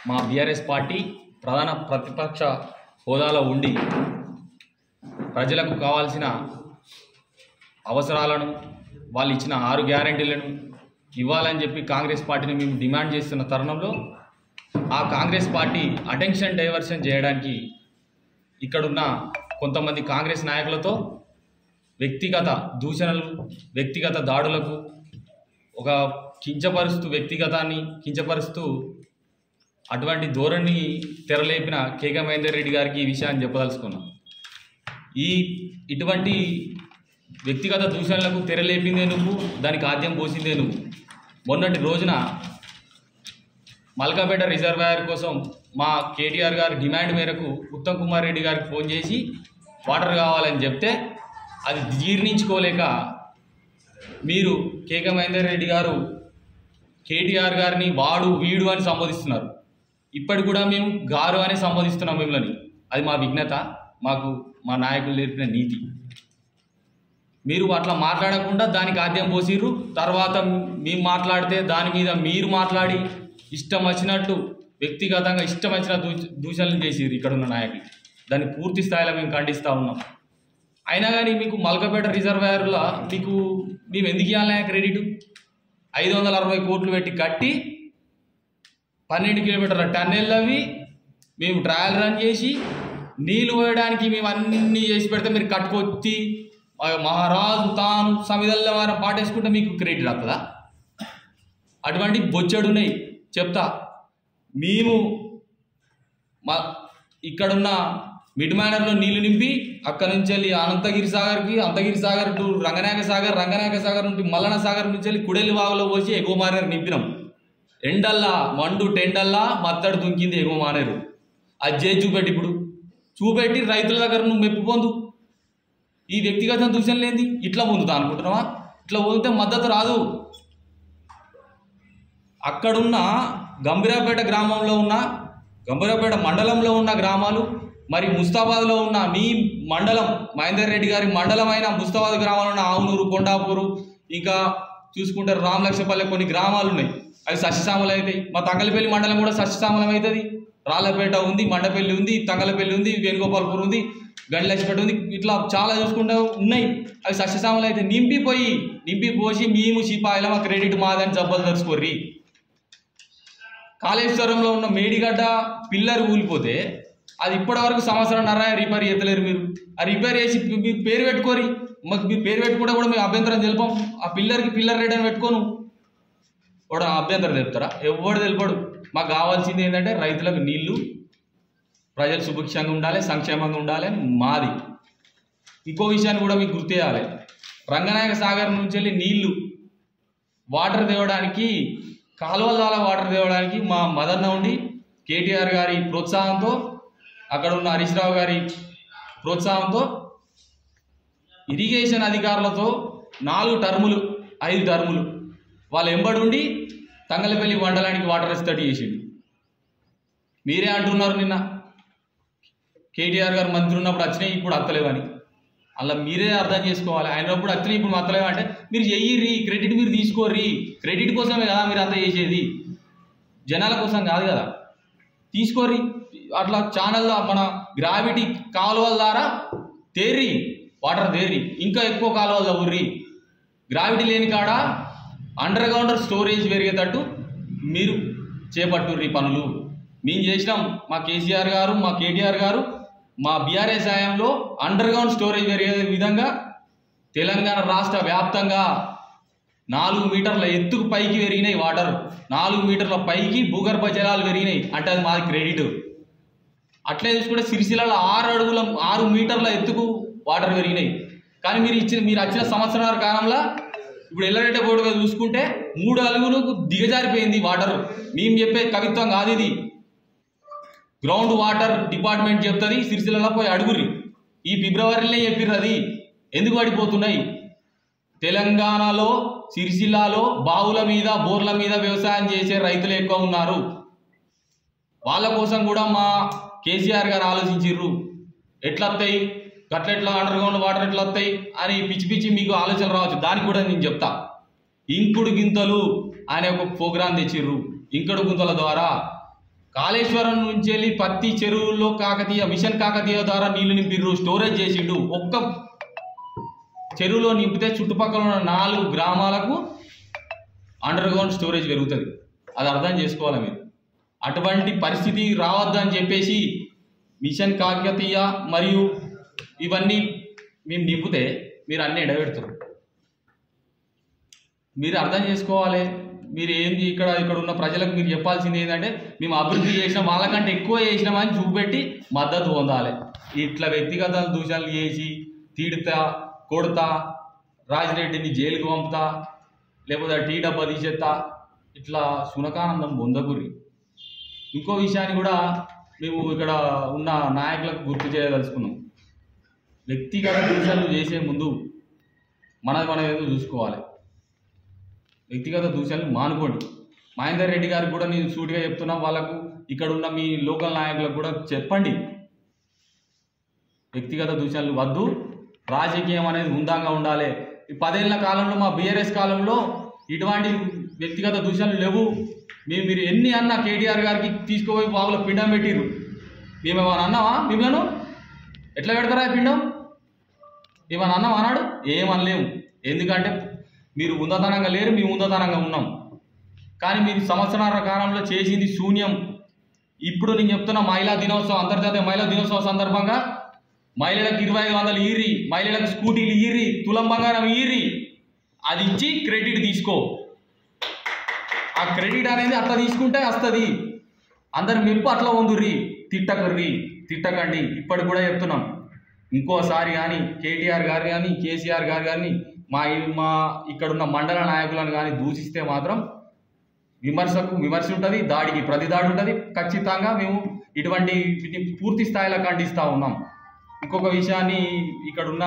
మా BRS party ప్రధాన ప్రతిపక్ష హోదాలో ఉండి ప్రజలకు కావాల్సిన అవసరాలను వాళ్ళు ఇచ్చిన 6 గ్యారెంటీలను ఇవ్వాలని చెప్పి కాంగ్రెస్ పార్టీని మేము డిమాండ్ చేస్తున్న తరుణంలో ఆ కాంగ్రెస్ పార్టీ అటెన్షన్ డైవర్షన్ చేయడానికి ఇక్కడున్న కొంతమంది కాంగ్రెస్ నాయకులతో వ్యక్తిగత దూషణలు, వ్యక్తిగత దాడులకు ఒక కించపరుస్తూ వ్యక్తిగతాన్ని కించపరుస్తూ అటువంటి ధోరణి తెరలేపిన కేకే మహేందర్ రెడ్డి గారికి ఈ విషయాన్ని చెప్పదలుచుకున్నాం. ఇటువంటి వ్యక్తిగత దూషణలకు తెరలేపిందే నువ్వు, దానికి ఆద్యం పోసిందే నువ్వు. మొన్నటి రోజున మల్కాపేట రిజర్వాయర్ కోసం మా కేటీఆర్ గారి డిమాండ్ మేరకు ఉత్తమ్ కుమార్ రెడ్డి గారికి ఫోన్ చేసి వాటర్ కావాలని చెప్తే అది జీర్ణించుకోలేక మీరు కేకే మహేందర్ రెడ్డి గారు కేటీఆర్ గారిని వాడు వీడు అని సంబోధిస్తున్నారు. ఇప్పటి కూడా మేము గారు అని సంబోధిస్తున్నాం మిమ్మల్ని. అది మా విఘ్నత, మాకు మా నాయకులు నేర్పిన నీతి. మీరు అట్లా మాట్లాడకుండా దానికి ఆద్యం పోసిర్రు. తర్వాత మేము మాట్లాడితే దాని మీద మీరు మాట్లాడి ఇష్టం వచ్చినట్టు వ్యక్తిగతంగా ఇష్టం వచ్చిన దూషణలు చేసిర్రు ఇక్కడున్న నాయకులు. దాన్ని పూర్తి స్థాయిలో మేము ఖండిస్తూ ఉన్నాం. అయినా కానీ మీకు మల్కపేట రిజర్వాయర్లో మేము ఎందుకు ఇవ్వాలనే క్రెడిట్? 560 కోట్లు పెట్టి కట్టి 12 కిలోమీటర్ల టన్నెల్ అవి మేము ట్రయల్ రన్ చేసి నీళ్ళు పోయడానికి మేము అన్నీ చేసి పెడితే మీరు కట్టుకొచ్చి మహారాజు తాను సమిధల్లో వారం పాటేసుకుంటే మీకు క్రెడిట్ వస్తుందా? అటువంటి బొచ్చెడున్నాయి చెప్తా. మేము ఇక్కడున్న మిడ్ మైనర్లో నీళ్లు నింపి అక్కడ నుంచి వెళ్ళి అనంతగిరి సాగర్ టు రంగనాయక సాగర్ నుండి మల్లన సాగర్ నుంచి వెళ్ళి కుడెల్లి వాగులో పోసి ఎగువ మానేరు నింపినాం. ఎండల్లా మండు టెండల్లా మత్తడి దుంకింది ఎగువ మానేరు. అది చేసి చూపెట్టి రైతుల దగ్గర నువ్వు మెప్పు పొందు. ఈ వ్యక్తిగత దూషణ లేని ఇట్లా పొందుతా అనుకుంటున్నావా? ఇట్లా పొందితే మద్దతు రాదు. అక్కడున్న గంభీరాపేట మండలంలో ఉన్న గ్రామాలు, మరి ముస్తాబాద్లో ఉన్న మీ మండలం మహేందర్ రెడ్డి గారి మండలం అయిన ముస్తాబాద్ గ్రామంలో ఉన్న ఆవునూరు, కొండాపూరు, ఇంకా చూసుకుంటే రామలక్ష్మపల్లె కొన్ని గ్రామాలు ఉన్నాయి. అవి సస్యశ్యామలం అవుతాయి. మా తంగలపల్లి మండలం కూడా సస్యశ్యామలం అవుతుంది. రాళ్ళపేట ఉంది, మండపల్లి ఉంది, తంగలపల్లి ఉంది, వేణుగోపాల్పూర్ ఉంది, గండిలక్ష్మపేట ఉంది. ఇట్లా చాలా చూసుకుంటూ ఉన్నాయి. అవి సస్యశ్యామలం అయితే నింపి పోసి మేము సిపాయిల మా క్రెడిట్ మాదని జబ్బలు తెచ్చుకోర్రి. కాళేశ్వరంలో ఉన్న మేడిగడ్డ పిల్లర్ ఊలిపోతే అది ఇప్పటివరకు సంవత్సరంన్నర రిపేర్ చేయలేరు. మీరు ఆ రిపేర్ చేసి మీరు పేరు పెట్టుకోరి. మాకు మీరు పేరు పెట్టుకుంటే కూడా మేము అభ్యంతరం తెలిపాం. ఆ పిల్లర్ రేట్ అని పెట్టుకోను వాడు అభ్యంతరం తెలుపుతారా? ఎవడు తెలిపాడు. మాకు కావాల్సింది ఏంటంటే రైతులకు నీళ్లు, ప్రజలు సుభిక్షంగా ఉండాలి, సంక్షేమంగా ఉండాలి అని మాది. ఇంకో విషయాన్ని కూడా మీకు గుర్తు చేయాలి. రంగనాయక సాగర్ నుంచి వెళ్ళి నీళ్లు వాటర్ తేవడానికి, కాలువల ద్వారా వాటర్ తేవడానికి మా మదన్న ఉండి కేటీఆర్ గారి ప్రోత్సాహంతో, అక్కడ ఉన్న హరీష్ రావు గారి ప్రోత్సాహంతో, ఇరిగేషన్ అధికారులతో 4 టర్ములు 5 టర్ములు వాళ్ళు ఎంబడి ఉండి తంగలపల్లి మండలానికి వాటర్ ఎస్టడీ చేసిండు. మీరే అంటున్నారు నిన్న కేటీఆర్ గారు మంత్రి ఉన్నప్పుడు వచ్చినాయి ఇప్పుడు అత్తలేవని. అలా మీరే అర్థం చేసుకోవాలి. అయినప్పుడు వచ్చినాయి ఇప్పుడు అత్తలేవు అంటే మీరు చెయ్యిర్రి, క్రెడిట్ మీరు తీసుకోర్రి. క్రెడిట్ కోసమే కదా మీరు అంతా చేసేది, జనాల కోసం కాదు కదా. తీసుకోర్రి. అట్లా ఛానల్లో మన గ్రావిటీ కాలువల ద్వారా వాటర్ తేర్రి, ఇంకా ఎక్కువ కాలువలు తవ్వుర్రి. గ్రావిటీ లేని కాడ అండర్ గ్రౌండ్ స్టోరేజ్ పెరిగేటట్టు మీరు చేపట్టుర్రి పనులు. మేము చేసినాం. మా కేసీఆర్ గారు, మా కేటీఆర్ గారు, మా బీఆర్ఎస్ హయాంలో అండర్ గ్రౌండ్ స్టోరేజ్ పెరిగే విధంగా తెలంగాణ రాష్ట్ర వ్యాప్తంగా 4 మీటర్ల ఎత్తుకు పైకి పెరిగినాయి వాటర్. 4 మీటర్ల పైకి భూగర్భ జలాలు పెరిగినాయి అంటే అది మాది క్రెడిట్. అట్లే చూసుకుంటే సిరిసిల్లలో 6 మీటర్ల ఎత్తుకు వాటర్ పెరిగినాయి. కానీ మీరు వచ్చిన సంవత్సరాల కాలంలో ఇప్పుడు ఎల్లరెడ్డి బోర్డుగా చూసుకుంటే 3 అడుగులకు దిగజారిపోయింది వాటర్. మేము చెప్పే కవిత్వం కాదు ఇది. గ్రౌండ్ వాటర్ డిపార్ట్మెంట్ చెప్తుంది. సిరిసిల్లలో పోయి అడుగురి. ఈ ఫిబ్రవరిలోనే చెప్పిర్రు అది ఎందుకు పడిపోతున్నాయి. తెలంగాణలో సిరిసిల్లాలో బావుల మీద, బోర్ల మీద వ్యవసాయం చేసే రైతులు ఎక్కువ ఉన్నారు. వాళ్ళ కోసం కూడా మా కేసీఆర్ గారు ఆలోచించిర్రు. ఎట్లా వస్తాయి, గట్లెట్లా అండర్ గ్రౌండ్ వాటర్ ఎట్లా వస్తాయి అని పిచ్చి మీకు ఆలోచన రావచ్చు. దానికి కూడా నేను చెప్తా. ఇంకుడు గింతలు అనే ఒక ప్రోగ్రాం తెచ్చిర్రు. ఇంకుడు గుంతల ద్వారా కాళేశ్వరం నుంచి వెళ్ళి పత్తి చెరువుల్లో కాకతీయ మిషన్ కాకతీయ ద్వారా నీళ్లు నింపిర్రు, స్టోరేజ్ చేసిండు. ఒక్క చెరువులో నింపితే చుట్టుపక్కల ఉన్న 4 గ్రామాలకు అండర్ గ్రౌండ్ స్టోరేజ్ పెరుగుతుంది. అది అర్థం చేసుకోవాలి మీరు. అటువంటి పరిస్థితి రావద్దని చెప్పేసి మిషన్ కాకతీయ మరియు ఇవన్నీ మేము నింపితే మీరు అన్నీ ఎడబెడుతున్నారు. మీరు అర్థం చేసుకోవాలి. మీరు ఏంది ఇక్కడ ఉన్న ప్రజలకు మీరు చెప్పాల్సింది ఏంటంటే మేము అభివృద్ధి చేసినాం, వాళ్ళకంటే ఎక్కువ చేసినామని చూపెట్టి మద్దతు పొందాలి. ఇట్లా వ్యక్తిగత దూషణలు చేసి తీడుతా కొడతా రాజిరెడ్డిని జైలుకు పంపుతా లేకపోతే టీ డబ్బా తీసేస్తా ఇట్లా సునకానందం పొందకుర్రి. ఇంకో విషయాన్ని కూడా మేము ఇక్కడ ఉన్న నాయకులకు గుర్తు చేయదలుచుకున్నాం. వ్యక్తిగత దూషణలు చేసే ముందు మనం ఏదో చూసుకోవాలి. వ్యక్తిగత దూషణలు మానుకోండి. మహేందర్ రెడ్డి గారికి కూడా నేను సూటిగా చెప్తున్నా, వాళ్ళకు ఇక్కడ ఉన్న మీ లోకల్ నాయకులకు కూడా చెప్పండి, వ్యక్తిగత దూషణలు వద్దు, రాజకీయం అనేది హుందాగా ఉండాలి. ఈ 10 ఏళ్ల కాలంలో మా బీఆర్ఎస్ కాలంలో ఇటువంటి వ్యక్తిగత దూషణలు లేవు. మీరు ఎన్ని అన్నా కేటీఆర్ గారికి తీసుకుపోయి బాబుల పిండం పెట్టిర్రు. మేమేమన్నా అన్నావా? మిమ్మల్ని ఎట్లా పెడతారా పిండం? ఏమన్నా అన్నాం అన్నాడు? ఏమనలేము. ఎందుకంటే మీరు ఉందతనంగా లేరు, మేము ఉందతనంగా ఉన్నాం. కానీ మీరు సంవత్సరాల కాలంలో చేసింది శూన్యం. ఇప్పుడు నేను చెప్తున్నా, మహిళా దినోత్సవం, అంతర్జాతీయ మహిళా దినోత్సవం సందర్భంగా మహిళలకు 2500 ఇయ్యి, మహిళలకు స్కూటీలు ఇయ్యి, తులం బంగారం ఇయ్యి, అది ఇచ్చి క్రెడిట్ తీసుకో. ఆ క్రెడిట్ అనేది అట్లా తీసుకుంటే వస్తుంది. అందరు మెప్పు అట్లా ఉందుర్రి, తిట్టకండి. ఇప్పటికి కూడా చెప్తున్నాం, ఇంకోసారి కానీ కేటీఆర్ గారు కానీ కేసీఆర్ గారు కానీ మా ఇక్కడున్న మండల నాయకులను కానీ దూషిస్తే మాత్రం విమర్శ ఉంటుంది, దాడికి ప్రతిదాడి ఉంటుంది. ఖచ్చితంగా మేము ఇటువంటి పూర్తి స్థాయిలో ఖండిస్తూ ఉన్నాం. ఇంకొక విషయాన్ని ఇక్కడున్న